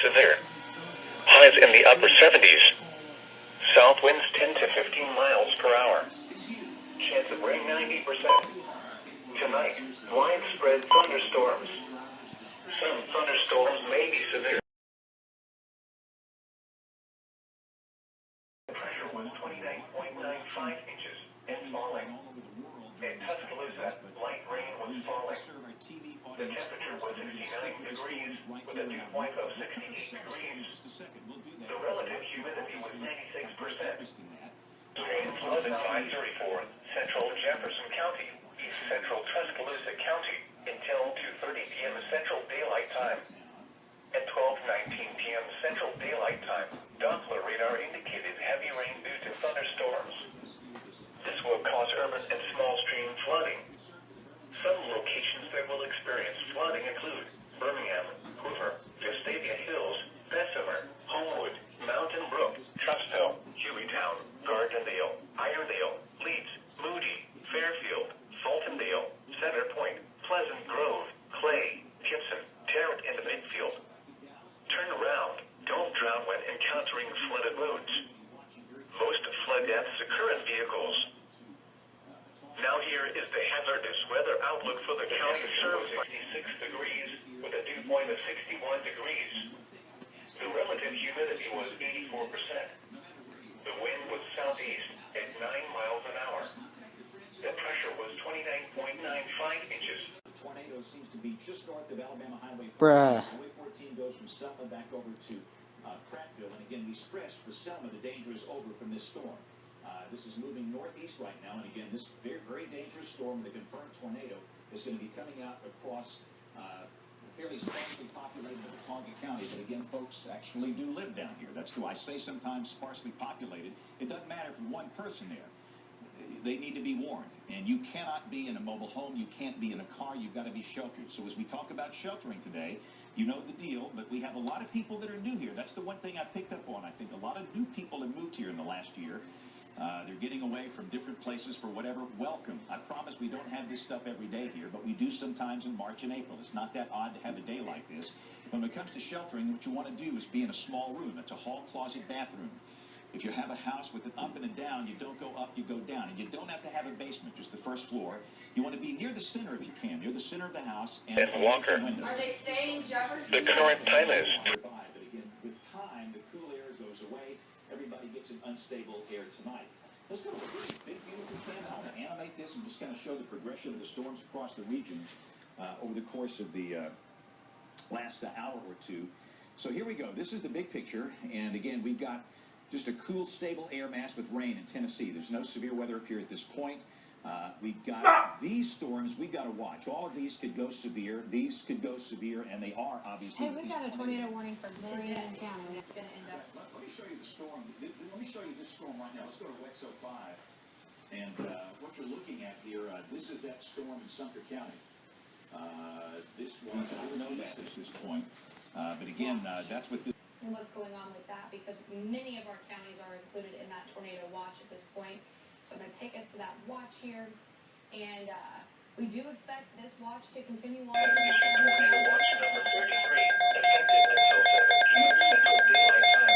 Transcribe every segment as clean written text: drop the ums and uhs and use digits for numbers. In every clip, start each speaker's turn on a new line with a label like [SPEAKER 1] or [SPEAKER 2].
[SPEAKER 1] severe. Highs in the upper 70s. South winds 10 to 15 miles per hour. Chance of rain 90%. Tonight, widespread thunderstorms. Some thunderstorms may be severe. The pressure was 29.95 inches and falling. In Tuscaloosa, light rain was falling. The temperature was 69 degrees with a dew point of 68 degrees. The relative humidity was 96%. Flood advisory for Central Jefferson County, East Central Tuscaloosa County until 2:30 p.m. Central Daylight Time. At 12:19 p.m. Central Daylight Time, Doppler radar indicated heavy rain due to thunderstorms. This will cause urban and small stream flooding. Some locations that will experience flooding include Birmingham, Hoover, Vestavia Hills, Bessemer, Homewood, Mountain Brook, Trussville, Hueytown, Gardendale, Irondale, Leeds, Moody, Fairfield, Fultondale, Center Point, Pleasant Grove, Clay, Gibson, Tarrant, and Midfield. Turn around. Don't drown when encountering flooded roads. Most flood deaths occur in vehicles. Now here is the hazardous weather outlook for the county served. 66 degrees with a dew point of 61 degrees. The relative humidity was 84%. The wind was southeast at 9 miles an hour. The pressure was 29.95 inches.
[SPEAKER 2] The tornado seems to be just north of Alabama Highway 14. Highway 14 goes from Selma back over to Prattville. And again, we stress for Selma, the danger is over from this storm. This is moving northeast right now. And again, this very, very dangerous storm, the confirmed tornado, is going to be coming out across fairly sparsely populated Watauga County. But again, folks actually do live down here. That's why I say sometimes sparsely populated. It doesn't matter if one person there. They need to be warned. And you cannot be in a mobile home. You can't be in a car. You've got to be sheltered. So as we talk about sheltering today, you know the deal, but we have a lot of people that are new here. That's the one thing I picked up on. I think a lot of new people have moved here in the last year. They're getting away from different places for whatever. Welcome. I promise we don't have this stuff every day here, but we do sometimes in March and April. It's not that odd to have a day like this. When it comes to sheltering, what you want to do is be in a small room. It's a hall, closet, bathroom. If you have a house with an up and a down, you don't go up, you go down. And you don't have to have a basement, just the first floor. You want to be near the center if you can, near the center of the house. And
[SPEAKER 1] Walker.
[SPEAKER 3] Are they staying Jefferson?
[SPEAKER 1] The current time is.
[SPEAKER 2] But again, with time, the cool air goes away. Everybody gets an unstable air tonight. Let's go to a really big, beautiful camera. I want to animate this and just kind of show the progression of the storms across the region over the course of the last hour or two. So here we go. This is the big picture. And again, we've got just a cool, stable air mass with rain in Tennessee. There's no severe weather up here at this point. We've got these storms we've got to watch. All of these could go severe. These could go severe, and they are, obviously.
[SPEAKER 4] Hey, we've got a tornado warning for Marion County. It's going to end up.
[SPEAKER 2] Let me show you the storm. Let me show you this storm right now. Let's go to WEX 05. And what you're looking at here, this is that storm in Sumter County. This was, I don't know that at this point. But again, that's what this.
[SPEAKER 4] And what's going on with that, because many of our counties are included in that tornado watch at this point. So I'm going to take us to that watch here, and we do expect this watch to continue on.
[SPEAKER 1] Tornado watch number 33, effective until 7 p.m. Central Daylight Time.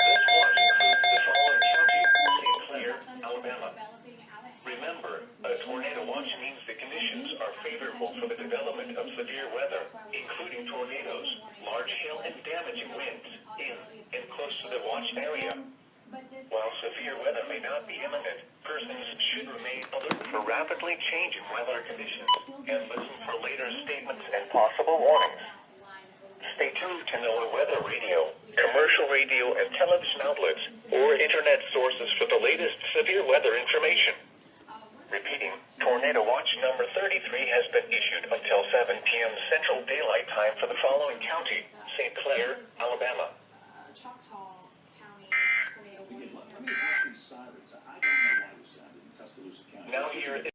[SPEAKER 1] This watch includes the following counties: St. Clair, Alabama. Remember, a tornado watch means the conditions are favorable for the development of severe weather, including tornadoes, large hail, and damaging winds in and close to the watched area. While severe weather may not be imminent, persons should remain alert for rapidly changing weather conditions and listen for later statements and possible warnings. Stay tuned to NOAA Weather Radio, commercial radio and television outlets, or internet sources for the latest severe weather information. Repeating, Tornado Watch number 33 has been issued until 7 p.m. Central Daylight Time for the following county: St. Clair, Alabama.
[SPEAKER 4] Choctaw County tornado warning.
[SPEAKER 2] Let me address these sirens. I don't know why we sounded in Tuscaloosa County.
[SPEAKER 1] Now here is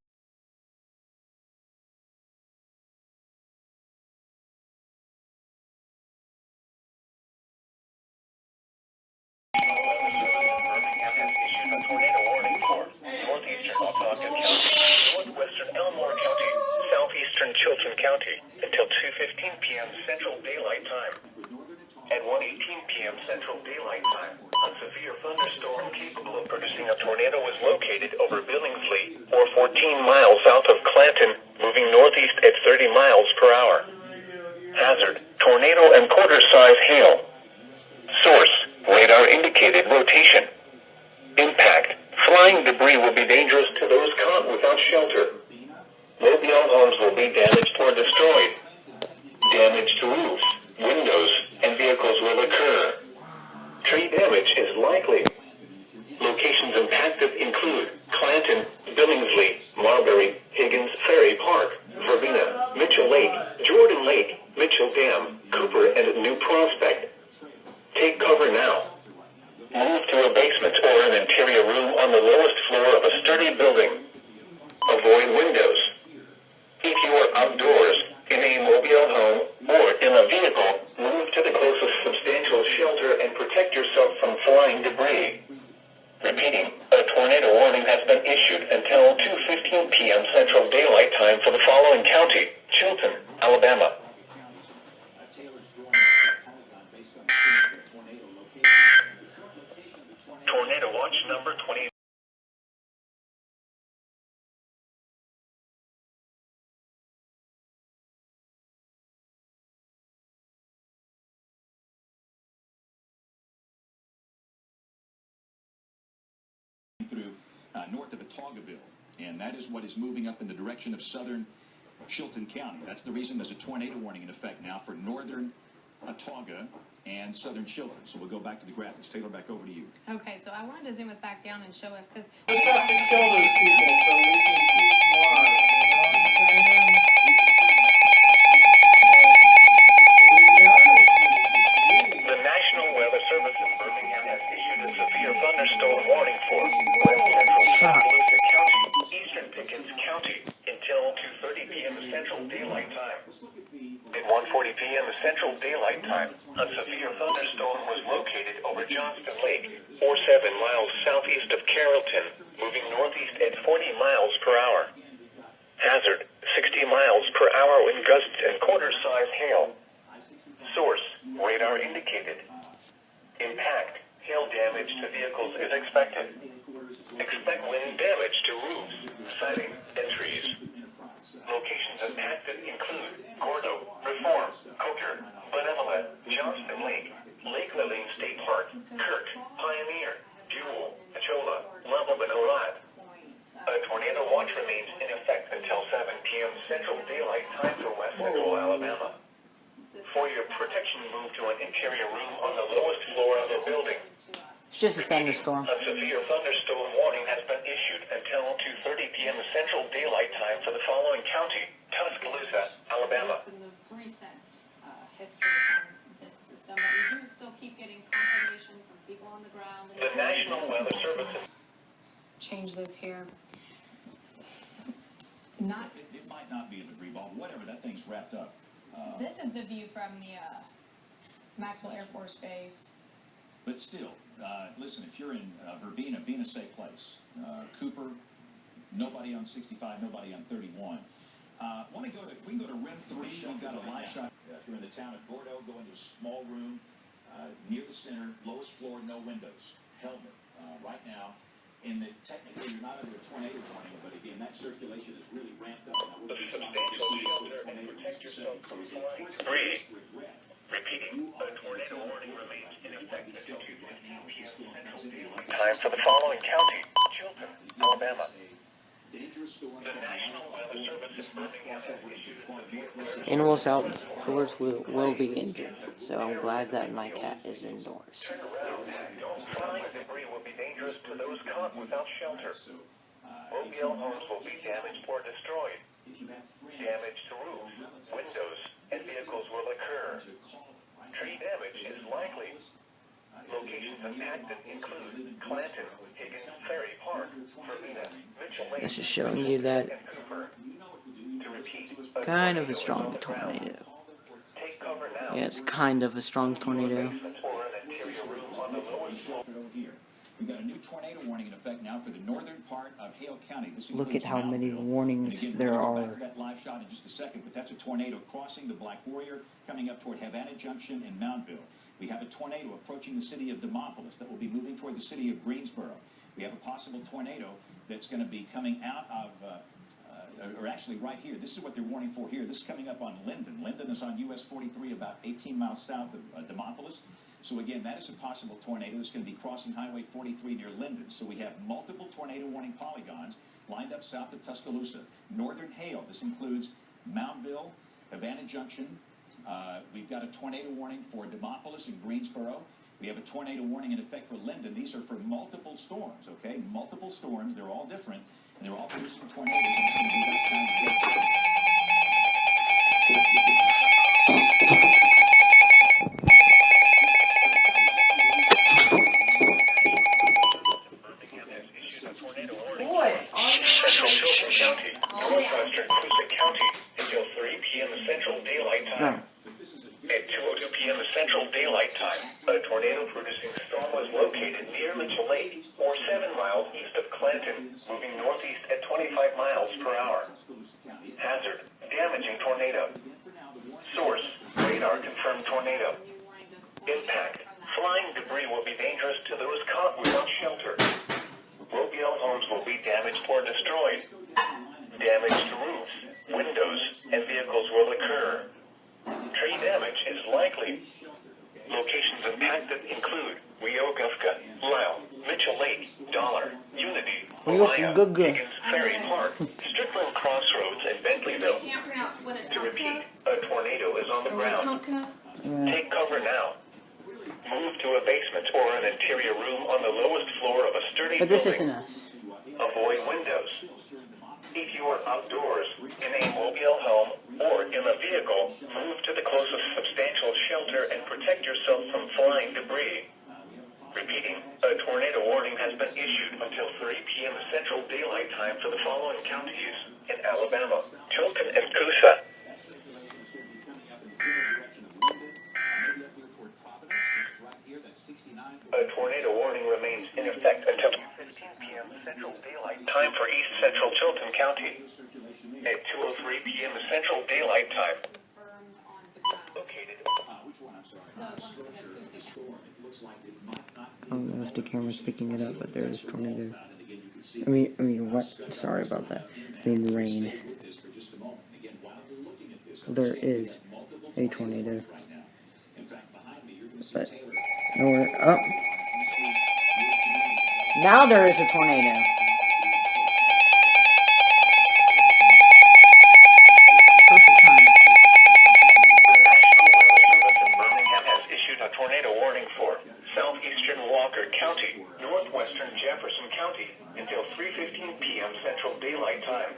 [SPEAKER 1] northwestern Elmore County, southeastern Chilton County, until 2:15 p.m. Central Daylight Time. 1:18 p.m. Central Daylight Time. A severe thunderstorm capable of producing a tornado is located over Billingsley, or 14 miles south of Clanton, moving northeast at 30 miles per hour. Hazard, tornado and quarter-size hail. Source, radar indicated rotation. Impact, flying debris will be dangerous to those caught without shelter. Mobile homes will be damaged or destroyed. Damage to roofs, windows, and vehicles will occur. Tree damage is likely. Locations impacted include Clanton, Billingsley, Marbury, Higgins Ferry Park, Verbena, Mitchell Lake, Jordan Lake, Mitchell Dam, Cooper, and New Prospect. Take cover now. Move to a basement or an interior room on the lowest floor of a sturdy building. Avoid windows. If you are outdoors, in a mobile home, or in a vehicle, move to the closest substantial shelter and protect yourself from flying debris. Repeating, a tornado warning has been issued until 2:15 p.m. Central Daylight Time for the following county: Chilton, Alabama. Tornado watch number 20.
[SPEAKER 2] Through north of Otaugaville, and that is what is moving up in the direction of southern Chilton County. That's the reason there's a tornado warning in effect now for northern Autauga and southern Chilton. So we'll go back to the graphics. Taylor, back over to you.
[SPEAKER 4] Okay, so I wanted to zoom us back down and show us because
[SPEAKER 5] Just have to kill those people so we can keep smart. You know what I'm saying?
[SPEAKER 1] The National Weather Service in Birmingham has issued a severe thunderstorm warning for West Central Tuscaloosa County, Eastern Pickens County, until 2:30 p.m. Central Daylight Time. At 1:40 p.m. Central Daylight Time, a severe thunderstorm was located over Johnston Lake, or 7 miles southeast of Carrollton, moving northeast at 40 miles per hour. Hazard, 60 miles per hour wind gusts and quarter-size hail. Source, radar indicated. Impact, hail damage to vehicles is expected. Expect wind damage to roofs, siding, and trees. Locations impacted include Gordo, Reform, Coker, Benevolent, Johnston Lake, Lake Lillian State Park, Kirk, Pioneer, Jewel, Achola, Level, and Olat. A tornado watch remains in effect until 7 p.m. Central Daylight Time for West Central Alabama. For your protection, move to an interior room on the lowest floor of the building.
[SPEAKER 6] It's just a thunderstorm.
[SPEAKER 1] A severe thunderstorm warning has been issued until 2:30 p.m. Central Daylight Time for the following county: Tuscaloosa, Alabama.
[SPEAKER 4] in the recent history from this system, but we do still keep getting confirmation from people on the ground.
[SPEAKER 1] The National Weather Service.
[SPEAKER 4] Change this here.
[SPEAKER 2] It might not be a debris ball. Whatever, that thing's wrapped up.
[SPEAKER 4] This is the view from the Maxwell Air Force Base.
[SPEAKER 2] But still, listen, if you're in Verbena, being a safe place. Cooper, nobody on 65, nobody on 31. If we can go to REM 3, we've got a live shot. If you're in the town of Gordo, go into a small room near the center, lowest floor, no windows. Helmet, right now. Technically, you're not under a tornado warning, but again, that circulation is really ramped up. Now,
[SPEAKER 1] A substantial shelter and protect yourself from flying debris. Repeating, a tornado warning remains in effect until 2:15 p.m. Central Daylight Time for the following county: Chilton, Alabama. The National Weather Service in Birmingham has issued a severe
[SPEAKER 6] Animals outdoors will be injured, so I'm glad that my cat is indoors.
[SPEAKER 1] flying debris will be dangerous to those caught without shelter. Mobile homes will be damaged or destroyed. Damage to roofs, windows, and vehicles will occur. Tree damage is likely. Locations impacted include Clanton, Higgins Ferry Park, Verbena, Mitchell Lake,
[SPEAKER 6] This is showing you that
[SPEAKER 1] and Cooper. To repeat,
[SPEAKER 6] kind of a strong tornado.
[SPEAKER 1] take cover now.
[SPEAKER 6] Yeah, it's kind of a strong tornado.
[SPEAKER 1] Or an interior room on the lowest floor.
[SPEAKER 2] We've got a new tornado warning in effect now for the northern part of Hale County. This
[SPEAKER 6] Look
[SPEAKER 2] includes
[SPEAKER 6] at how many
[SPEAKER 2] Mountville.
[SPEAKER 6] warnings
[SPEAKER 2] And again,
[SPEAKER 6] there
[SPEAKER 2] we'll go back
[SPEAKER 6] are.
[SPEAKER 2] to that live shot in just a second, but that's a tornado crossing the Black Warrior, coming up toward Havana Junction and Mountville. We have a tornado approaching the city of Demopolis that will be moving toward the city of Greensboro. We have a possible tornado that's going to be coming out of, or actually right here. This is what they're warning for here. This is coming up on Linden. Linden is on US 43, about 18 miles south of Demopolis. So again, that is a possible tornado that's going to be crossing Highway 43 near Linden. So we have multiple tornado warning polygons lined up south of Tuscaloosa. Northern hail, this includes Moundville, Havana Junction. We've got a tornado warning for Demopolis and Greensboro. We have a tornado warning in effect for Linden. These are for multiple storms, okay? Multiple storms. They're all different, and they're all producing tornadoes. And it's going to be that kind of day.
[SPEAKER 1] Central Chilton County, northwestern Coosa County, until 3 p.m. Central Daylight Time. At 2:02 p.m. Central Daylight Time, a tornado-producing storm was located near Mitchell Lake, or 7 miles east of Clanton, moving northeast at 25 miles per hour. Hazard, damaging tornado. Source, radar confirmed tornado. Impact, flying debris will be dangerous to those caught without shelter. Mobile homes will be damaged or destroyed. Damage to roofs, windows, and vehicles will occur. Tree damage is likely. Locations impacted include Weogufka, Lyle, Mitchell Lake, Dollar, Unity, Malaya, Higgins Ferry Park, Strickland Crossroads, and Bentleyville.
[SPEAKER 3] They can't pronounce
[SPEAKER 1] To repeat, a tornado is on the ground. Take cover now. Move to a basement or an interior room on the lowest floor of a sturdy
[SPEAKER 6] But this
[SPEAKER 1] building.
[SPEAKER 6] isn't us.
[SPEAKER 1] Avoid windows. If you are outdoors, in a mobile home, or in a vehicle, move to the closest substantial shelter and protect yourself from flying debris. Repeating, a tornado warning has been issued until 3 p.m. Central Daylight Time for the following counties in Alabama: Chilton and Coosa. A tornado warning remains in effect until 15 p.m. Central Daylight Time for East Central Chilton County. At 2:03 p.m. Central Daylight Time.
[SPEAKER 4] Confirmed on the ground.
[SPEAKER 1] Located.
[SPEAKER 2] Which one? I'm sorry. Structure of the storm. It looks like it might not be.
[SPEAKER 6] I don't know if the camera's picking it up, but there is tornado. I mean, what? Sorry about that. I mean, rain. There is a tornado. But nowhere. Oh. Now there is a tornado. Perfect time.
[SPEAKER 1] The National Weather Service in Birmingham has issued a tornado warning for southeastern Walker County, northwestern Jefferson County, until 3:15 p.m. Central Daylight Time.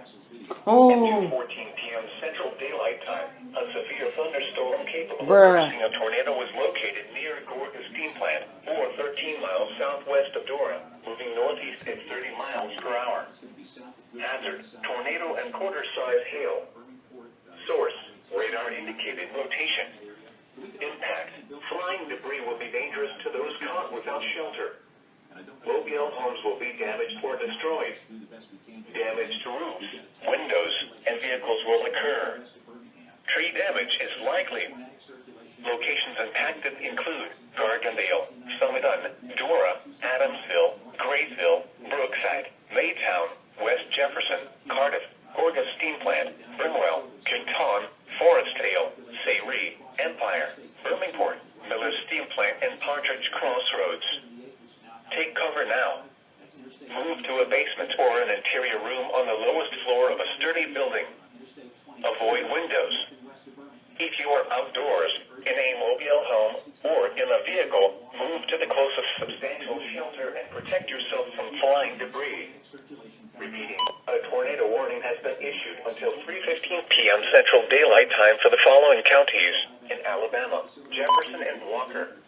[SPEAKER 6] Oh.
[SPEAKER 1] At 2:14 p.m. Central Daylight Time, a severe thunderstorm capable of
[SPEAKER 6] Bruh.
[SPEAKER 1] producing a tornado was located near Gorga Steam Plant, or 13 miles southwest of Dora, moving northeast at 30 miles per hour. Hazard, tornado and quarter-size hail. Source, radar indicated rotation. Impact, flying debris will be dangerous to those caught without shelter. Mobile homes will be damaged or destroyed. Damage to roofs, windows, and vehicles will occur. Tree damage is likely. Locations impacted include Gardendale, Summit, Dora, Adamsville, Grayville, Brookside, Maytown, West Jefferson, Cardiff, Gorga Steam Plant, Brimwell, Kinton, Forestdale, Sayre, Empire, Birmingport, Miller Steam Plant, and Partridge Crossroads. Take cover now. Move to a basement or an interior room on the lowest floor of a sturdy building. Avoid windows. If you are outdoors, in a mobile home, or in a vehicle, move to the closest substantial shelter and protect yourself from flying debris. Repeating, a tornado warning has been issued until 3:15 p.m. Central Daylight Time for the following counties in Alabama: Jefferson and Walker.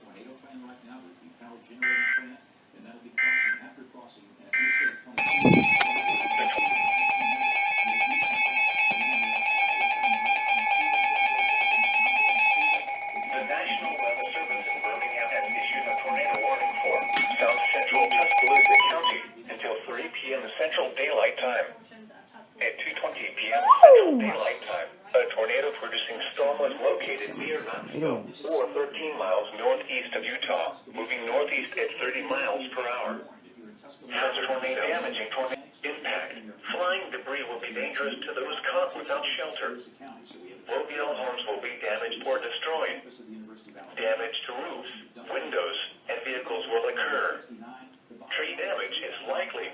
[SPEAKER 1] The National Weather Service in Birmingham has issued a tornado warning for South Central Tuscaloosa County until 3 p.m. Central Daylight Time. At 2:20 p.m. Central Daylight Time, a tornado tornado-producing storm was located near Knoxville, or 13 miles northeast of Utah, moving northeast at 30 miles per hour. Tornado damaging tornado impact. Flying debris will be dangerous to those caught without shelter. Mobile homes will be damaged or destroyed. Damage to roofs, windows, and vehicles will occur. Tree damage is likely.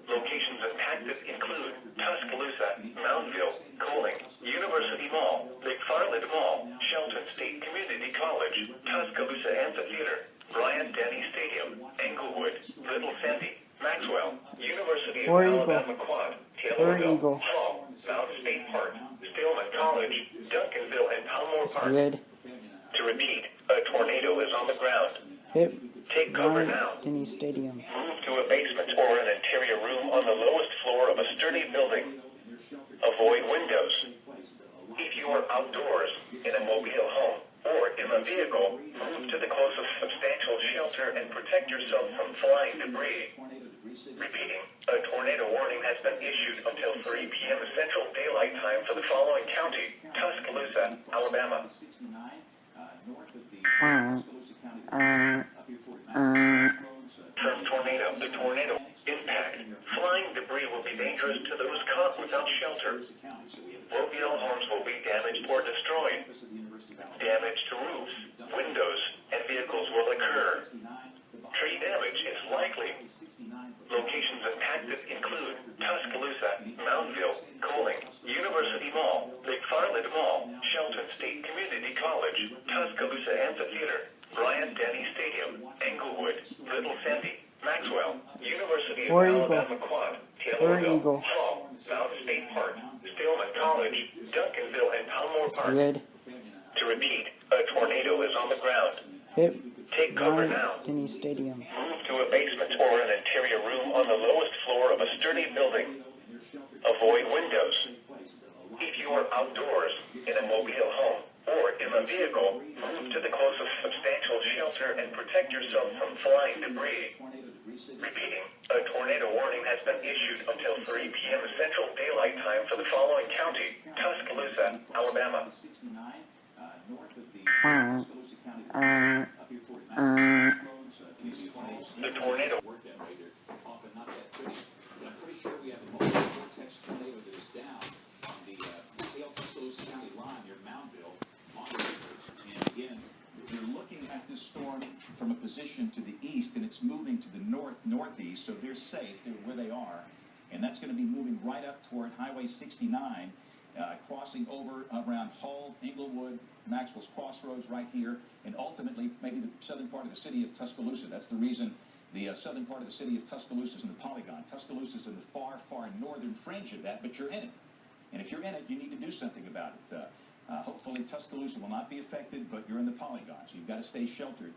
[SPEAKER 1] Locations impacted include Tuscaloosa, Moundville, Coling, University Mall, McFarland Mall, Shelton State Community College, Tuscaloosa Amphitheater, Bryant-Denny Stadium, Englewood, Little Sandy, Maxwell, University of Alabama Quad, Taylorville, Hall, Mount State Park, Stillman College, Duncanville, and Palmore Park.
[SPEAKER 6] Good.
[SPEAKER 1] To repeat, a tornado is on the ground.
[SPEAKER 6] Hit
[SPEAKER 1] Take cover now.
[SPEAKER 6] Denny Stadium.
[SPEAKER 1] Move to a basement or an interior room on the lowest floor of a sturdy building. Avoid windows. If you are outdoors, in a mobile home, or in a vehicle, move to the closest substantial shelter and protect yourself from flying debris. Repeating, a tornado warning has been issued until 3 p.m. Central Daylight Time for the following county: Tuscaloosa, Alabama. From tornado to tornado impact, flying debris will be dangerous to those caught without shelter. Mobile homes will be damaged or destroyed. Damage to roofs, windows, and vehicles will occur. Tree damage is likely. Locations impacted include Tuscaloosa, Moundville, Coling, University Mall, McFarland Mall, Shelton State Community College, Tuscaloosa Amphitheater, Bryant-Denny Stadium, Englewood, Little Sandy, Maxwell, University of Alabama Quad, Taylorville, Hall, Mount State Park, Stillman College, Duncanville, and Palmore Park.
[SPEAKER 6] Good.
[SPEAKER 1] To repeat, a tornado is on the ground.
[SPEAKER 6] Hit
[SPEAKER 1] Take cover now.
[SPEAKER 6] Denny Stadium.
[SPEAKER 1] Move to a basement or an interior room on the lowest floor of a sturdy building. Avoid windows. If you are outdoors, in a mobile home, or in a vehicle, move to the closest substantial shelter and protect yourself from flying debris. Repeating, a tornado warning has been issued until 3 p.m. Central Daylight Time for the following county: Tuscaloosa, Alabama. The tornado.
[SPEAKER 2] I'm pretty sure we have a multi-vortex tornado that is down on the Tuscaloosa County line near Moundville on the river. And again, you're looking at this storm from a position to the east, and it's moving to the northeast, so they're safe. They're where they are. And that's going to be moving right up toward Highway 69, crossing over around Hull, Englewood, Maxwell's Crossroads right here, and ultimately maybe the southern part of the city of Tuscaloosa. That's the reason the southern part of the city of Tuscaloosa is in the polygon. Tuscaloosa is in the far, far northern fringe of that, but you're in it. And if you're in it, you need to do something about it. Hopefully Tuscaloosa will not be affected, but you're in the polygon, so you've got to stay sheltered.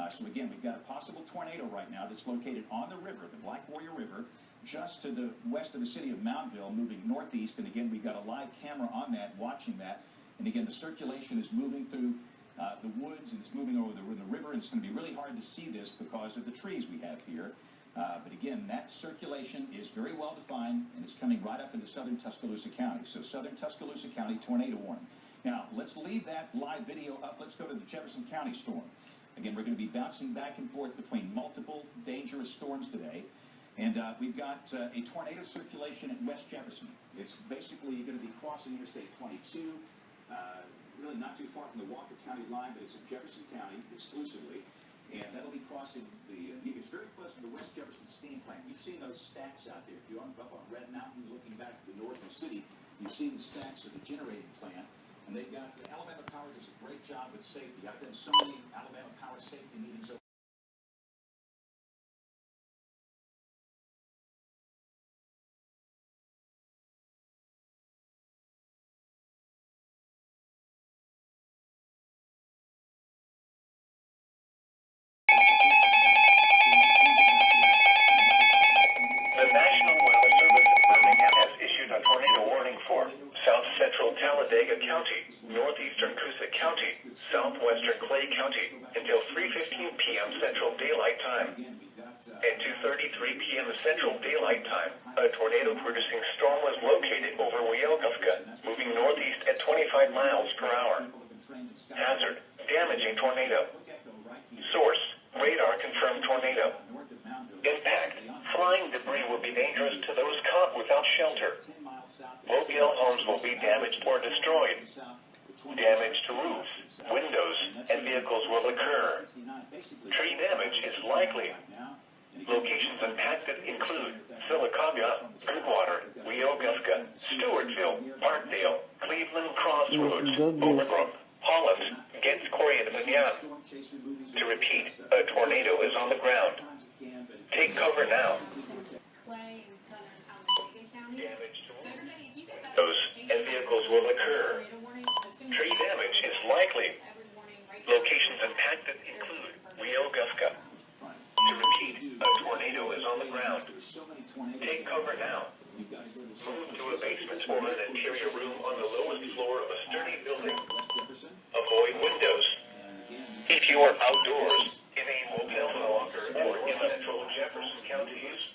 [SPEAKER 2] So again, we've got a possible tornado right now that's located on the river, the Black Warrior River, just to the west of the city of Moundville, moving northeast. And again, we've got a live camera on that, watching that. And again, the circulation is moving through the woods, and it's moving over the river, and it's going to be really hard to see this because of the trees we have here. But again, that circulation is very well defined, and it's coming right up into southern Tuscaloosa County. So southern Tuscaloosa County tornado warning. Now, let's leave that live video up. Let's go to the Jefferson County storm. Again, we're going to be bouncing back and forth between multiple dangerous storms today. And we've got a tornado circulation at West Jefferson. It's basically going to be crossing Interstate 22, really not too far from the Walker County line, but it's in Jefferson County exclusively. And that'll be crossing it's very close to the West Jefferson steam plant. You've seen those stacks out there. If you're up on Red Mountain looking back to the north of the city, you've seen the stacks of the generating plant. And they've got, Alabama Power does a great job with safety. I've done so many Alabama Power safety meetings over.
[SPEAKER 1] Talladega County, northeastern Coosa County, southwestern Clay County, until 3:15 p.m. Central Daylight Time. At 2:33 p.m. Central Daylight Time, a tornado-producing storm was located over Weogufka, moving northeast at 25 miles per hour. Hazard: damaging tornado. Source: radar confirmed tornado. Impact: flying debris will be dangerous to those caught without shelter. Mobile homes will be damaged or destroyed. Damage to roofs, windows, and vehicles will occur. Tree damage is likely. Locations impacted include Sylacauga, Goodwater, Weogufka, Stewartville, Parkdale, Cleveland Crossroads, Overbrook, Holland, Getz Corey, and Vineyard. To repeat, a tornado is on the ground. Take cover now.
[SPEAKER 4] Clay and southern Talladega counties.
[SPEAKER 1] Damage to
[SPEAKER 4] So everybody, if you get that
[SPEAKER 1] windows and vehicles will occur.
[SPEAKER 4] tornado warning, assume
[SPEAKER 1] Tree damage is likely.
[SPEAKER 4] every warning right now.
[SPEAKER 1] Locations impacted include Weogufka. To repeat, a tornado is on the ground. Take cover now. Move to a basement or an interior room on the lowest floor of a sturdy building. Avoid windows. If you are outdoors, in a motel locker or in central Jefferson counties,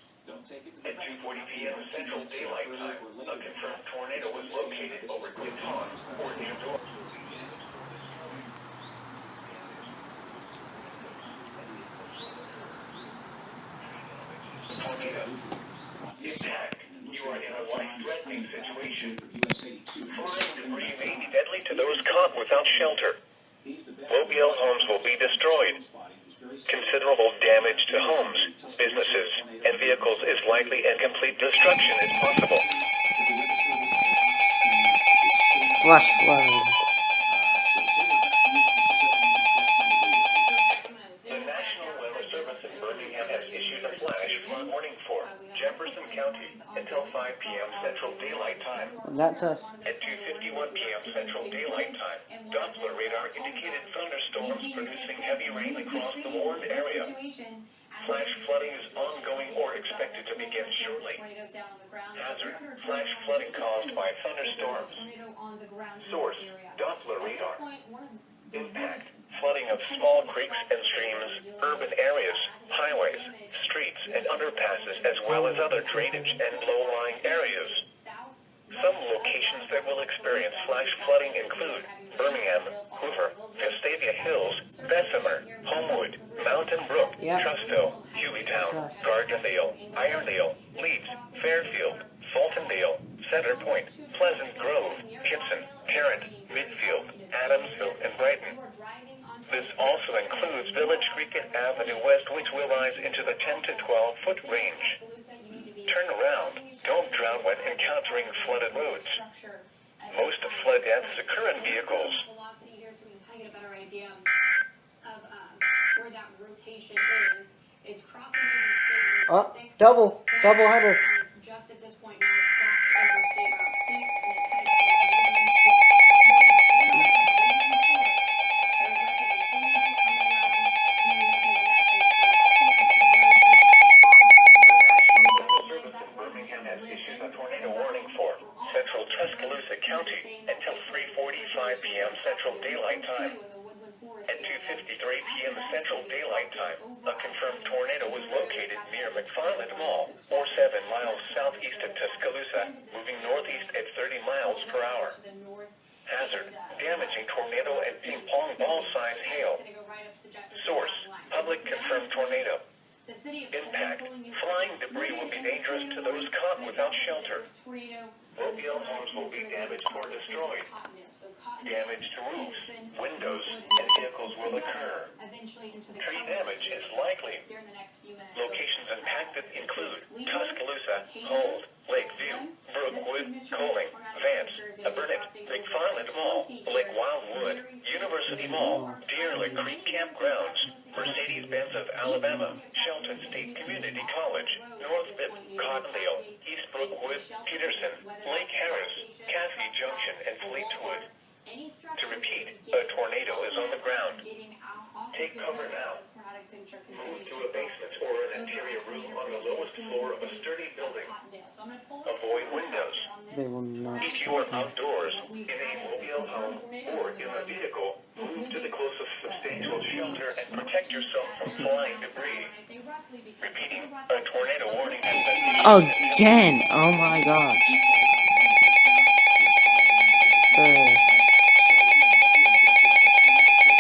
[SPEAKER 1] at 2:40 p.m. Central Daylight Time, a confirmed tornado was located over Clinton or near Door. Tornado. Impact. You are in a life-threatening situation. Flying debris may be deadly to those caught without shelter. Mobile homes will be destroyed. Considerable damage to homes, businesses, and vehicles is likely, and complete destruction is possible.
[SPEAKER 6] Flash flood.
[SPEAKER 1] The National Weather Service in Birmingham has issued a flash flood warning for Jefferson County until 5 p.m. Central Daylight Time.
[SPEAKER 6] That's us.
[SPEAKER 1] At 2:51 p.m. Central Daylight Time, Doppler radar indicated thunderstorms producing heavy rain across the warned area. Flash flooding is ongoing or expected to begin shortly. Hazard: flash flooding caused by thunderstorms. Source: Doppler radar. Impact: flooding of small creeks and streams, urban areas, highways, streets, and underpasses, as well as other drainage and low-lying areas. Some locations that will experience flash flooding include Birmingham, Hoover, Vestavia Hills, Bessemer, Homewood, Mountain Brook, Trustville, Hueytown, Gardendale, Irondale, Leeds, Fairfield, Fultondale, Center Point, Pleasant Grove, Gibson, Tarrant, Midfield, Adamsville, and Brighton. This also includes Village Creek and Avenue West, which will rise into the 10 to 12 foot range. Turn around. Don't drown when encountering flooded roads. Most flood deaths occur in vehicles.
[SPEAKER 4] Velocity here, so we can kind of get a better idea of where that rotation is. It's crossing over state.
[SPEAKER 6] Double header.
[SPEAKER 4] And it's just at this point now crossed over state route 6, and it's headed
[SPEAKER 1] until 3:45 p.m. Central Daylight Time. At 2:53 p.m. Central Daylight Time, a confirmed tornado was located near McFarland Mall, or 7 miles southeast of Tuscaloosa, moving northeast at 30 miles per hour. Hazard: damaging tornado and ping-pong ball-sized hail. Source: public confirmed tornado. Impact: flying debris will be dangerous to those caught without shelter. Mobile homes will be damaged or destroyed. Damage to roofs, windows, and vehicles will occur. Tree damage is likely. Locations impacted include Tuscaloosa, Hold, Lakeview, Brookwood, Coling, Vance, Burnett, McFarland Mall, Lake Wildwood, University Mall, Deer Lake Creek Campgrounds, Mercedes-Benz of Alabama, Shelton State Community College, North Bibb, Cottondale, East Brookwood, Peterson, Lake Harris, Caffey Junction, and Fleetwood. To repeat, a tornado is on the ground. Take cover now. Move to a basement or an interior room on the lowest floor of a sturdy building. Avoid windows.
[SPEAKER 6] They will not.
[SPEAKER 1] If you are outdoors, in a mobile home, or in a vehicle,
[SPEAKER 4] it's
[SPEAKER 1] Move to the
[SPEAKER 4] moving.
[SPEAKER 1] closest
[SPEAKER 4] But
[SPEAKER 1] substantial
[SPEAKER 4] roughly
[SPEAKER 1] shelter and protect
[SPEAKER 4] northeast
[SPEAKER 1] yourself
[SPEAKER 4] at
[SPEAKER 1] from
[SPEAKER 4] 29
[SPEAKER 1] flying
[SPEAKER 4] miles per
[SPEAKER 1] debris.
[SPEAKER 4] hour. And I say roughly because this
[SPEAKER 1] Repeating,
[SPEAKER 4] is a rough
[SPEAKER 1] a
[SPEAKER 4] estimate.
[SPEAKER 1] tornado
[SPEAKER 4] But
[SPEAKER 1] warning
[SPEAKER 4] look
[SPEAKER 1] has
[SPEAKER 4] at
[SPEAKER 1] been
[SPEAKER 4] this.
[SPEAKER 1] issued.
[SPEAKER 6] Again! Oh my god.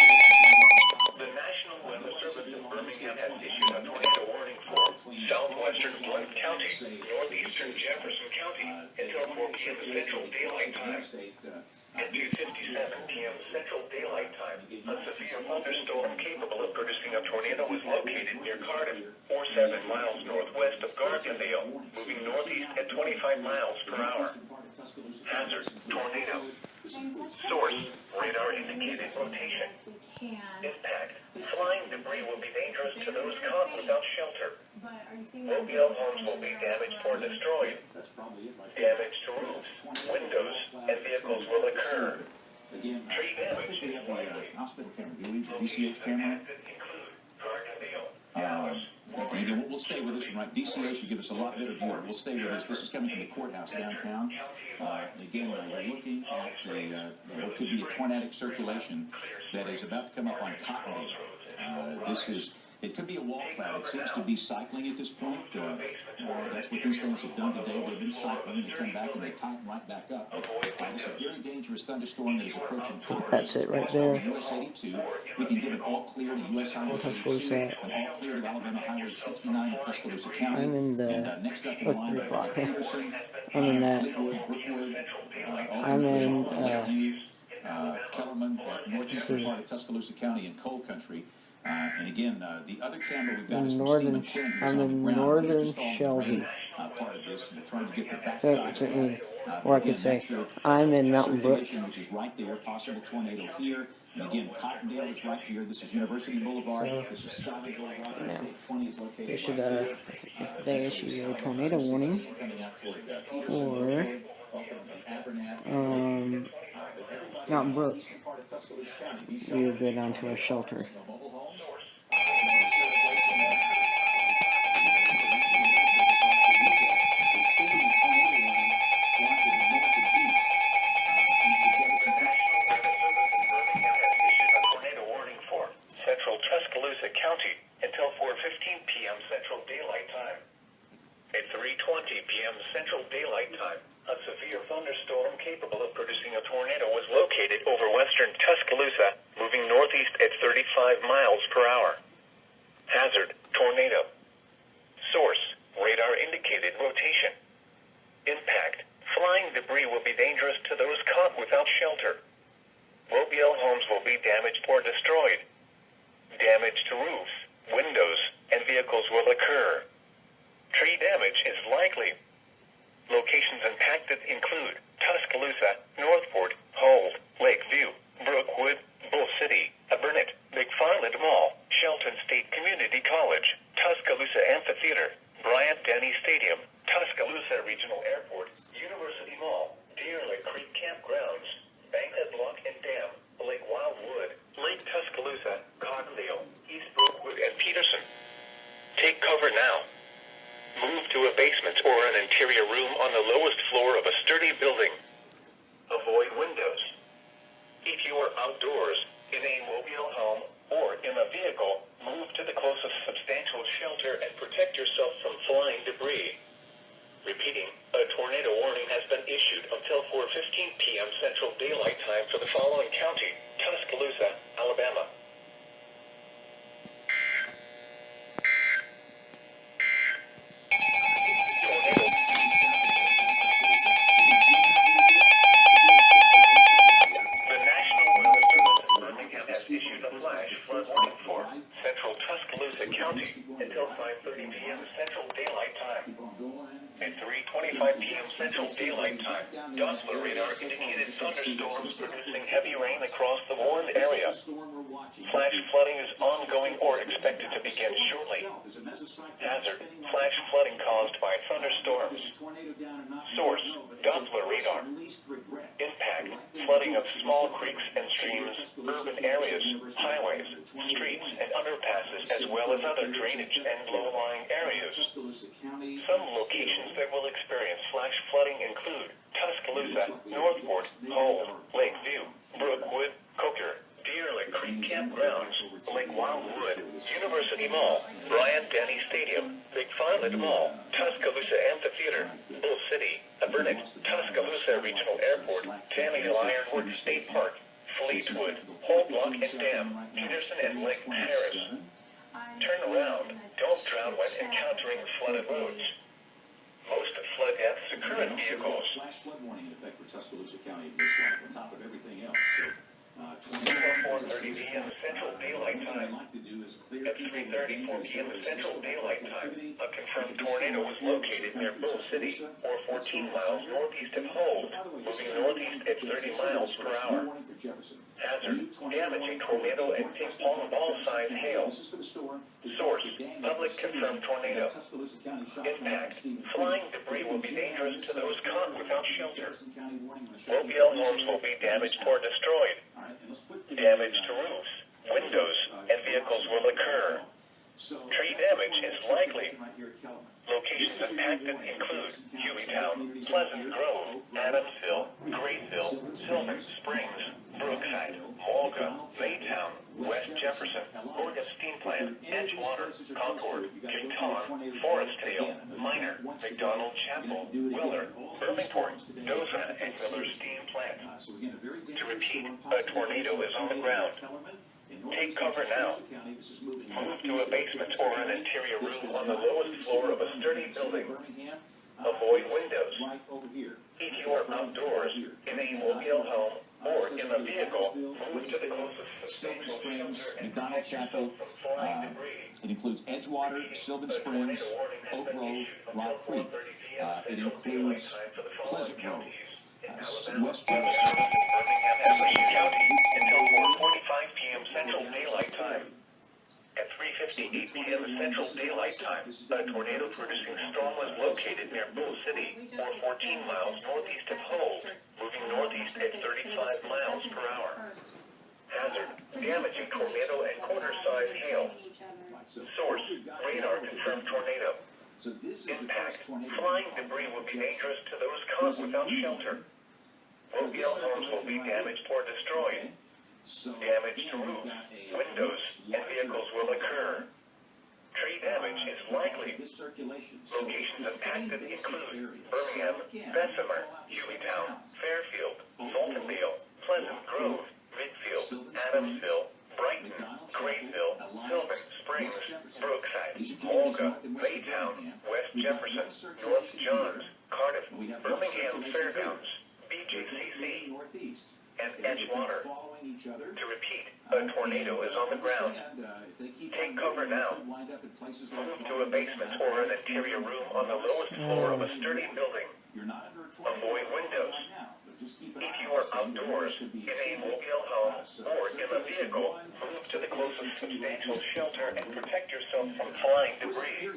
[SPEAKER 1] The National Weather Service in Birmingham has issued a tornado warning for southwestern Blount County, northeastern Jefferson County until 4 p.m. Central Daylight Time. At 2:57 p.m. Central Daylight Time, a severe thunderstorm capable of producing a tornado was located near Cardiff, 7 miles northwest of Gardendale, moving northeast at 25 miles per hour. Hazard, tornado. Source, radar indicated rotation. Impact, flying debris will be dangerous to those caught without shelter. Mobile homes will be damaged or destroyed. Damage to roofs, windows, and vehicles will occur.
[SPEAKER 2] Again,
[SPEAKER 1] Tree damage
[SPEAKER 2] we
[SPEAKER 1] is
[SPEAKER 2] have
[SPEAKER 1] likely.
[SPEAKER 2] the hospital camera, do we? The DCH camera? And again, we'll stay with this one, right? DCH should give us a lot better view. We'll stay with this. This is coming from the courthouse downtown. And again, we're looking at what could be a tornadic circulation that is about to come up on Cottondale. It could be a wall cloud. It seems to be cycling at this point. That's what these things have done today. They've been cycling. They come back and they tighten right back up. It's a very dangerous thunderstorm that is approaching.
[SPEAKER 6] That's it right there.
[SPEAKER 2] US 82. We can give an all clear to US Highway 82, an all clear to Alabama Highway 69 in Tuscaloosa County.
[SPEAKER 6] I'm in the
[SPEAKER 2] And next up in line,
[SPEAKER 6] 3 o'clock.
[SPEAKER 2] Peterson,
[SPEAKER 6] I'm in that.
[SPEAKER 2] Fleetwood, Brookwood,
[SPEAKER 6] I'm in
[SPEAKER 2] Lakeview, Kellerman, northeastern part of Tuscaloosa County in coal country. And again, the other camera we've got is from Stephen Quinn, who's
[SPEAKER 6] I'm
[SPEAKER 2] on
[SPEAKER 6] in
[SPEAKER 2] the ground.
[SPEAKER 6] northern
[SPEAKER 2] He's just on the
[SPEAKER 6] Shelby.
[SPEAKER 2] green, part of this, and we're trying to get the
[SPEAKER 6] So,
[SPEAKER 2] backside.
[SPEAKER 6] or I could say, I'm in Mountain Brook.
[SPEAKER 2] Which is right there, possible tornado here. And again, Cottondale is right here. This is University Boulevard.
[SPEAKER 6] So,
[SPEAKER 2] This is Skyline Boulevard.
[SPEAKER 6] now,
[SPEAKER 2] State 20 is located
[SPEAKER 6] they should,
[SPEAKER 2] right
[SPEAKER 6] if they issue a tornado warning for, Mountain Brook, we will go down to our shelter.
[SPEAKER 1] Tuscaloosa County until 4:15 p.m. Central Daylight Time. At 3:20 p.m. Central Daylight Time, a severe thunderstorm capable of producing a tornado was located over western Tuscaloosa, moving northeast at 35 miles per hour. Hazard, tornado. Source, radar indicated rotation. Impact, flying debris will be dangerous to those caught without shelter. Mobile homes will be damaged or destroyed. Damage to roofs, windows, and vehicles will occur. Tree damage is likely. Locations impacted include Tuscaloosa, Northport, Holt, Lakeview, Brookwood, Bull City, Burnett, McFarland Mall, Shelton State Community College, Tuscaloosa Amphitheater, Bryant-Denny Stadium, Tuscaloosa Regional Airport, University Mall, Deer Lake Creek Campgrounds, Bankhead Lock and Dam, Lake Wildwood, Lake Tuscaloosa, Cottondale, East Brookwood, and Peterson. Take cover now. Move to a basement or an interior room on the lowest floor of a sturdy building. Avoid windows. If you are outdoors, in a mobile home, or in a vehicle, move to the closest substantial shelter and protect yourself from flying debris. Repeating, a tornado warning has been issued until 4:15 p.m. Central Daylight Time for the following county: Tuscaloosa, Alabama. The National Weather Service in Birmingham has issued a flash flood warning for central Tuscaloosa County until 5:30 p.m. Central Daylight Time. At 3:25 p.m. Central Daylight Time, Doppler radar indicated thunderstorms producing heavy rain across the warned area. Flash flooding is ongoing or expected to begin shortly. Hazard, flash flooding caused by thunderstorms. Source, Doppler radar. Impact, flooding of small creeks and streams, urban areas, highways, streets, and underpasses, as well as other drainage and low-lying areas. Some locations that will experience flash flooding include Tuscaloosa, Northport, Holt, Lakeview, Brookwood, Coker, Deer Lake, Charlotte Mall, Tuscaloosa Amphitheater, Bull City, Vernon, Tuscaloosa Regional Airport, Faneuil Hill Ironwood State Park, Fleetwood, Whole Block and Dam, Peterson and Lake Terrace. Turn around. Don't drown when encountering flooded roads. Most flood deaths occur in vehicles.
[SPEAKER 2] Flash flood warning in effect for Tuscaloosa County, it looks like, on top of everything else. So,
[SPEAKER 1] 4:30 p.m. Central Daylight Time. At 3:34 p.m. Central Daylight Time, a confirmed tornado was located near Bull City, or 14 miles northeast of Hull, moving northeast at 30 miles per hour. Hazard, damaging tornado and ping pong ball-sized hail. Source, public confirmed tornado. Impact, flying debris will be dangerous to those caught without shelter. Mobile homes will be damaged or destroyed. Damage to roofs, windows, and vehicles will occur. Tree damage is likely. Locations impacted include Hueytown, Pleasant Grove, Adamsville, Grayville, Sylvan Springs, Brookside, Mulga, Baytown, West Jefferson, Oregon Steam Plant, Edgewater, Concord, Kitton, Forestdale, Minor, McDonald Chapel, Willard, Burlingport, Dothan, and Miller Steam Plant. To repeat, a tornado is on the ground. Take cover now. Move to a basement or an interior room on the lowest floor of a sturdy building. Avoid windows. If you are outdoors, in a mobile home, or in a vehicle, move to the closest substantial shelter and protect yourself from flying debris.
[SPEAKER 2] It includes Edgewater, Sylvan Springs, Oak Grove, Rock Creek. It includes Pleasant Grove, West Jefferson,
[SPEAKER 1] Until 4:45 p.m. Central Daylight Time. At 3:58 p.m. Central Daylight Time, a tornado-producing storm was located near Bull City, or 14 miles northeast of Hull, moving northeast at 35 miles per hour. Hazard, damaging tornado and quarter-size hail. Source, radar confirmed tornado. Impact, flying debris will be dangerous to those caught without shelter. Mobile homes will be damaged or destroyed. Damage to roofs, windows, and vehicles will occur. Tree damage is likely. Locations impacted include Birmingham, Bessemer, Hueytown, Fairfield, Fultondale, Pleasant Grove, Midfield, Adamsville, Brighton, Grayville, Sylvan Springs, Brookside, Mulga, Baytown, West Jefferson, North Johns, Cardiff, Birmingham Fairgrounds, BJCC, and Edgewater. To repeat, a tornado is on the ground. Take cover now. Move to a basement or an interior room on the lowest floor of a sturdy building. Avoid windows. If you are outdoors, in a mobile home, or in a vehicle, move to the closest substantial shelter and protect yourself from flying debris.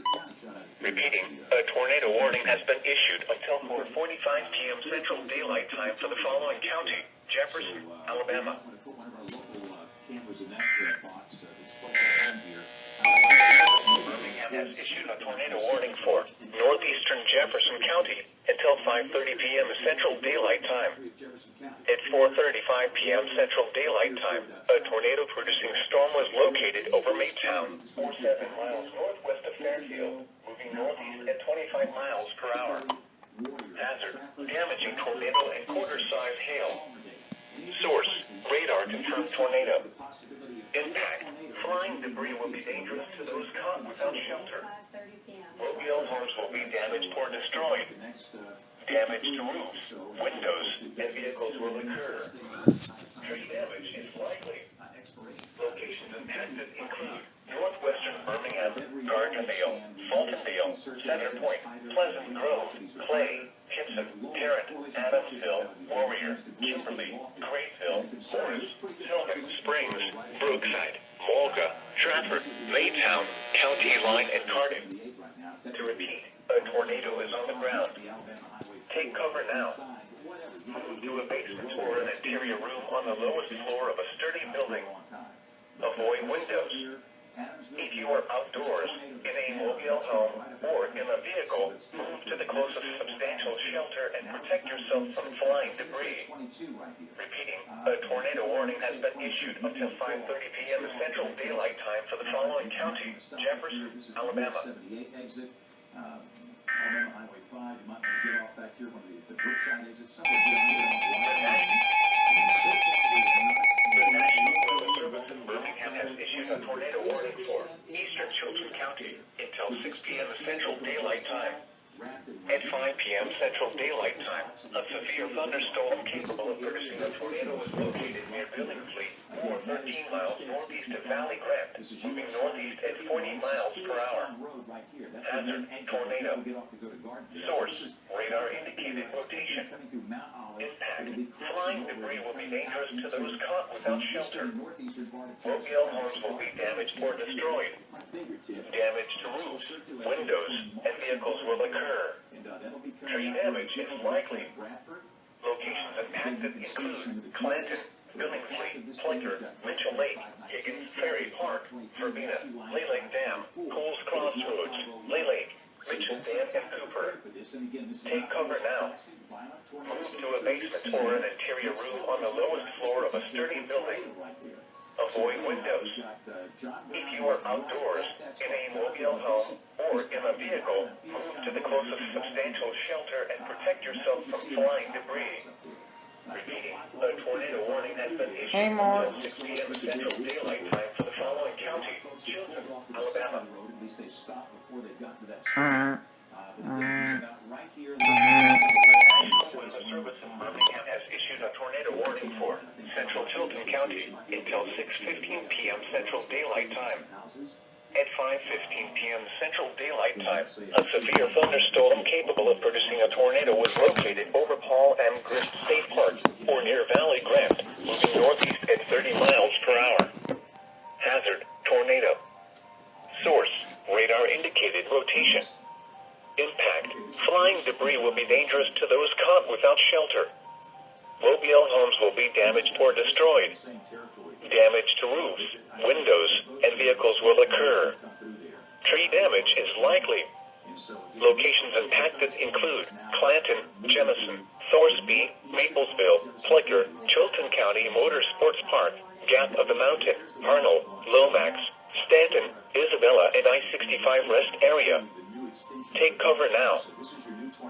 [SPEAKER 1] Repeating, a tornado warning has been issued until 4:45 p.m. Central Daylight Time for the following county: Jefferson, Alabama. Birmingham has issued a tornado warning for northeastern Jefferson County until 5:30 p.m. Central Daylight Time. At 4:35 p.m. Central Daylight Time, a tornado-producing storm was located over Maytown, 47 miles northwest of Fairfield, moving northeast at 25 miles per hour. Hazard, damaging tornado and quarter-size hail. Source, radar confirmed tornado. Impact, flying debris will be dangerous to those caught without shelter. Mobile homes will be damaged or destroyed. Damage to roofs, windows, and vehicles will occur. Tree damage is likely. Locations impacted include northwestern Birmingham, Gardendale, Fultondale, Center Point, Pleasant Grove, Clay, Gibson, Tarrant, Adamsville, Warrior, Kimberly, Grayville, Horace, Sylvan Springs, Brookside, Mulga, Trafford, Maytown, County Line, and Cardiff. To repeat, a tornado is on the ground. Take cover now. Move to a basement or an interior room on the lowest floor of a sturdy building. Avoid windows. If you are outdoors, in a mobile home, or in a vehicle, move to the closest substantial shelter and protect yourself from flying debris. Repeating, a tornado warning has been issued until 5:30 p.m. Central Daylight Time for the following county: Jefferson, Alabama.
[SPEAKER 2] Alabama Highway 5, you might want to get off back here when the Brookside exit, somewhere down here on
[SPEAKER 1] The National Weather Service in Birmingham has issued a tornado warning for eastern Chilton County until 6 p.m. Central Daylight Time. At 5 p.m. Central Daylight Time, a severe thunderstorm capable of producing a tornado was located near Billingsley, or 13 miles northeast of Valley Grant, moving northeast at 40 miles per hour. Hazard, tornado. Source, radar indicated rotation. Impact, flying debris will be dangerous to those caught without shelter. Mobile homes will be damaged or destroyed. Damage to roofs, windows, and vehicles will occur. Tree damage is likely. Locations impacted include Clanton, Billingsley, Plinker, Mitchell Lake, Higgins Ferry Park, Verbena, Lay Lake Dam, Coles Crossroads, Lay Lake, Mitchell Dam, and Cooper. Take cover now. Move to a basement or an interior room on the lowest floor of a sturdy building. Avoid windows. If you are outdoors, in a mobile home, or in a vehicle, move to the closest substantial shelter and protect yourself from flying debris. Repeating, a tornado warning has been issued until 6 p.m. Central Daylight Time for the following county: Chilton, Alabama. The Weather Service in Birmingham has issued a tornado warning for Central Chilton County until 6:15 p.m. Central Daylight Time. At 5:15 p.m. Central Daylight Time, a severe thunderstorm capable of producing a tornado was located over Paul M. Grist State Park, or near Valley Grant, moving northeast at 30 miles per hour. Hazard, tornado. Source, radar indicated rotation. Impact, flying debris will be dangerous to those caught without shelter. Mobile homes will be damaged or destroyed. Damage to roofs, windows, and vehicles will occur. Tree damage is likely. Locations impacted include Clanton, Jemison, Thorsby, Maplesville, Plinker, Chilton County Motor Sports Park, Gap of the Mountain, Arnold, Lomax, Stanton, Isabella, and I-65 rest area. Take cover now.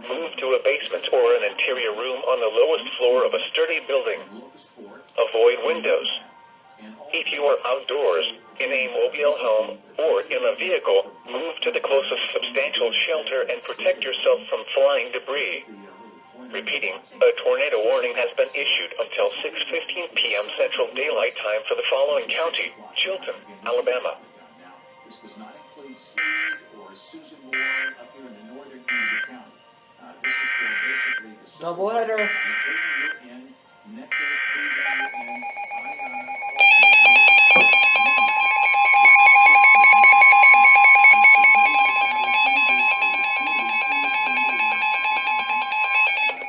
[SPEAKER 1] Move to a basement or an interior room on the lowest floor of a sturdy building. Avoid windows. If you are outdoors, in a mobile home, or in a vehicle, move to the closest substantial shelter and protect yourself from flying debris. Repeating, a tornado warning has been issued until 6:15 p.m. Central Daylight Time for the following county: Chilton, Alabama.
[SPEAKER 2] This does not include Steed or Susan Moore up here in the northern end of the county. This is for basically the
[SPEAKER 6] Double header.
[SPEAKER 2] and Nectar, Cleveland, and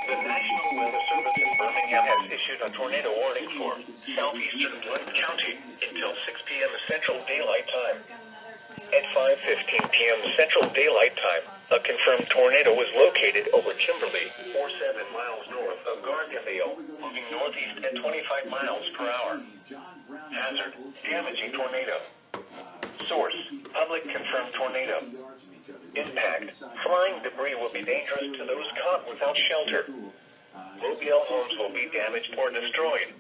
[SPEAKER 1] The National Weather Service in Birmingham has issued a tornado warning for southeastern Glenn County until 6 p.m. Central Daylight Time. At 5:15 p.m. Central Daylight Time, a confirmed tornado was located over Kimberly, or 7 miles north of Garganville, moving northeast at 25 miles per hour. Hazard, damaging tornado. Source, public confirmed tornado. Impact, flying debris will be dangerous to those caught without shelter. Mobile homes will be damaged or destroyed.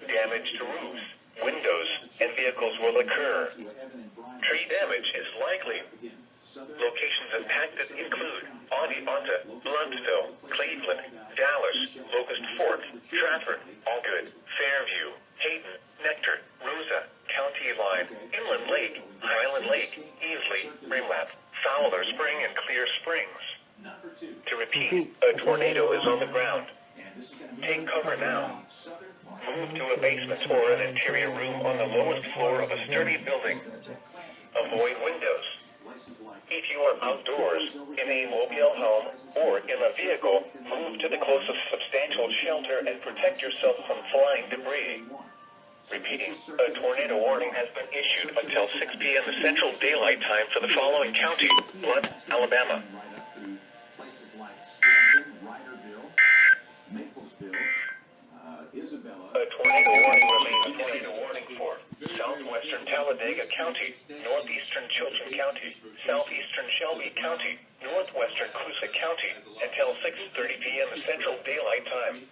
[SPEAKER 1] Damage to roofs, windows, and vehicles will occur. Tree damage is likely. Locations impacted include Onondaga, Bluntville, Cleveland, Dallas, Locust Fork, Trafford, Allgood, Fairview, Hayden, Nectar, Rosa, County Line, Inland Lake, Highland Lake, Easley, Rimlap, Fowler Spring, and Clear Springs. To repeat, a tornado is on the ground. Take cover now. Move to a basement or an interior room on the lowest floor of a sturdy building. Avoid windows. If you are outdoors, in a mobile home, or in a vehicle, move to the closest substantial shelter and protect yourself from flying debris. Repeating, a tornado warning has been issued until 6 p.m. Central Daylight Time for the following county: Blunt, Alabama.
[SPEAKER 2] Places like Stanton, Ryderville, Maplesville, Isabella.
[SPEAKER 1] A tornado warning remains a tornado warning for southwestern Talladega County, northeastern Chilton County, southeastern Shelby County, northwestern Coosa County, until 6:30 p.m. Central Daylight Time.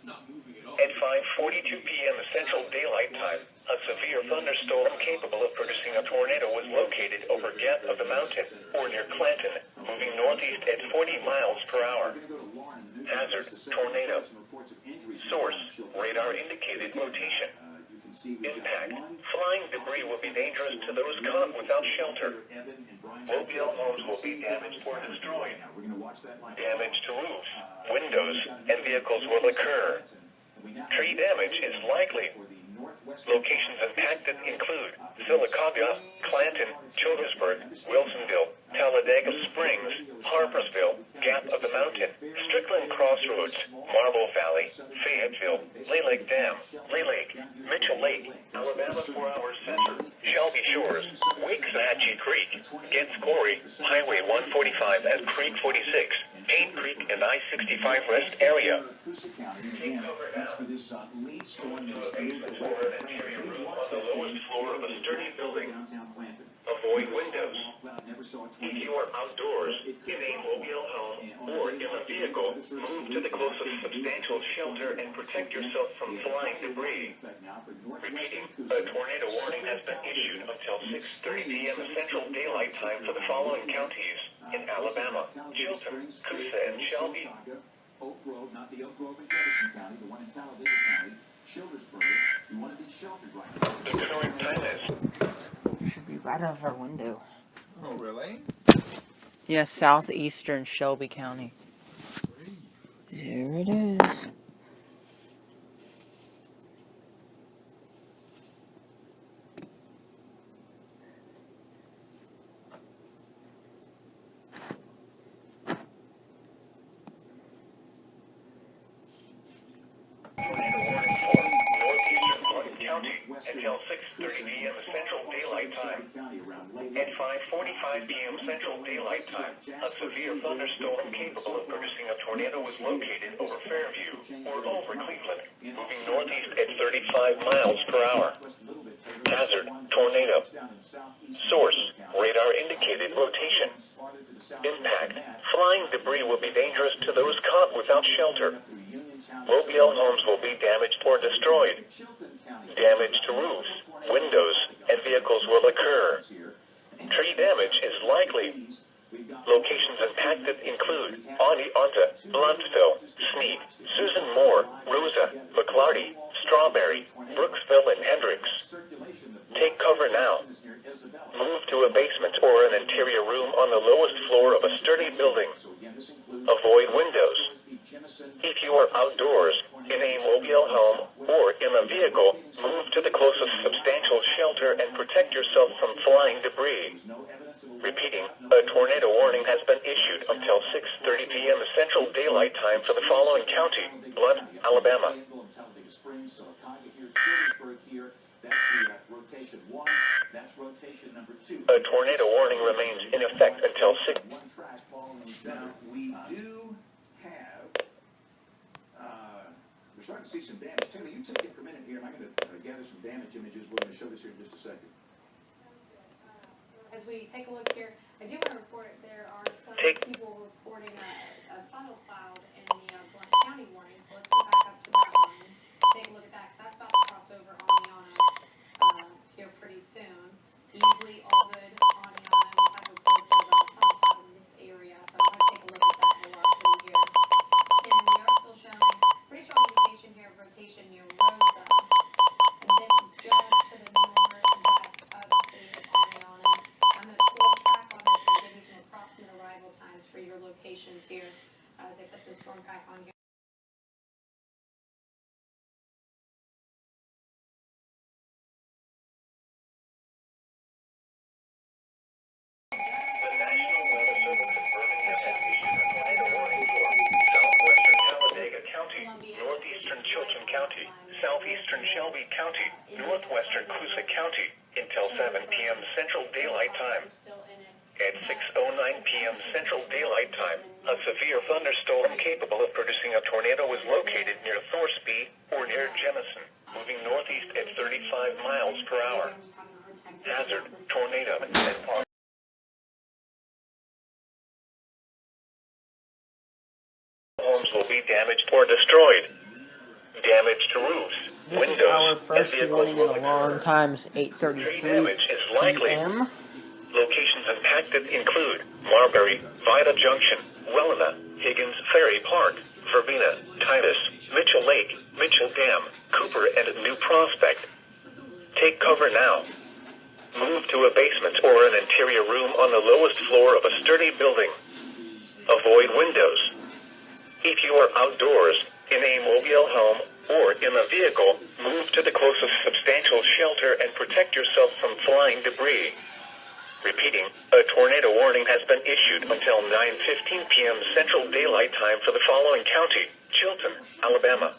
[SPEAKER 1] At 5:42 p.m. Central Daylight Time, a severe thunderstorm capable of producing a tornado was located over Gap of the Mountain, or near Clanton, moving northeast at 40 miles per hour. Hazard, tornado. Source, radar indicated rotation. Impact, flying debris will be dangerous to those caught without shelter. Mobile homes will be damaged or destroyed. Damage to roofs, windows, and vehicles will occur. Tree damage is likely. Locations impacted include Sylacauga, Clanton, Childersburg, Wilsonville, Talladega Springs, Harpersville, Gap of the Mountain, Strickland Crossroads, Marble Valley, Fayetteville, Lay Lake Dam, Lay Lake, Mitchell Lake, Alabama 4 Hours Center, Shelby Shores, Waxahachie Creek, Getz Quarry, Highway 145 and Creek 46, Paint Creek and I-65 Rest Area. Interior room on the lowest floor of a sturdy building. Avoid windows. If you are outdoors, in a mobile home, or in a vehicle, move to the closest substantial shelter and protect yourself from flying debris. Repeating, a tornado warning has been issued until 6:30 p.m. Central Daylight Time for the following counties in Alabama: Chilton, Coosa, and Shelby.
[SPEAKER 2] Oak Grove, not the Oak Grove in Jefferson County, the one in Talladega County, Childersburg. You want to be sheltered right now.
[SPEAKER 1] The current time is...
[SPEAKER 6] Should be right out of our window.
[SPEAKER 5] Oh, really?
[SPEAKER 6] Yeah, southeastern Shelby County. There it is.
[SPEAKER 1] Until 6:30 p.m. Central Daylight Time. At 5:45 p.m. Central Daylight Time, a severe thunderstorm capable of producing a tornado was located over Fairview or over Cleveland, moving northeast at 35 miles per hour. Hazard, tornado. Source, radar indicated rotation. Impact, flying debris will be dangerous to those caught without shelter. Mobile homes will be damaged or destroyed. Damage to roofs, windows, and vehicles will occur. Tree damage is likely. Locations impacted include Oneonta, Blunt'ville, Snead, Susan Moore, Rosa, McLarty, Strawberry, Brooksville, and Hendricks. Take cover now. Move to a basement or an interior room on the lowest floor of a sturdy building. Avoid windows. If you are outdoors, in a mobile home, or in a vehicle, move to the closest substantial shelter and protect yourself from flying debris. Repeating, a tornado warning has been issued until 6:30 p.m. Central Daylight Time for the following county: Blunt, Alabama. A tornado warning remains in effect until 6.
[SPEAKER 2] Now, we do have, we're starting to see some damage. Taylor, you take it for a minute here, and I'm going to gather some damage images. We're going to show this here in just a second.
[SPEAKER 4] As we take a look here, I do want to report there are some people reporting a funnel cloud in the Blount County warning. So let's go back up to that one. Take a look at that, because that's about to cross over Oneonta here pretty soon. Easily all good Oneonta. We have reports of a funnel cloud in this area, so I want to take a look at that velocity here. And we are still showing pretty strong indication here of rotation near Rosa. And this is just to the northwest of the city of Oneonta. I'm going to pull track on this and give you some approximate arrival times for your locations here as I put this storm pack on here.
[SPEAKER 1] The National Weather Service in Birmingham has issued a tornado warning for southwestern Talladega County, northeastern Chilton County, southeastern Shelby County, northwestern Coosa County, until 7 p.m. Central Daylight Time. At 6:09 p.m. Central Daylight Time, a severe thunderstorm capable of producing a tornado was located near Thorsby or near Jemison, moving northeast at 35 miles per hour. hazard, tornado, and fire. Homes will be damaged or destroyed. Damage to roofs,
[SPEAKER 6] This
[SPEAKER 1] windows,
[SPEAKER 6] is our
[SPEAKER 1] and
[SPEAKER 6] first
[SPEAKER 1] vehicles
[SPEAKER 6] warning in
[SPEAKER 1] will
[SPEAKER 6] a long
[SPEAKER 1] occur.
[SPEAKER 6] time. It's
[SPEAKER 1] Tree
[SPEAKER 6] 8:33
[SPEAKER 1] damage is likely.
[SPEAKER 6] p.m.
[SPEAKER 1] Locations impacted include Marbury, Vida Junction, Welena, Higgins Ferry Park, Verbena, Titus, Mitchell Lake, Mitchell Dam, Cooper, and New Prospect. Take cover now. Move to a basement or an interior room on the lowest floor of a sturdy building. Avoid windows. If you are outdoors, in a mobile home, or in a vehicle, move to the closest substantial shelter and protect yourself from flying debris. Repeating, a tornado warning has been issued until 9:15 p.m. Central Daylight Time for the following county: Chilton, Alabama,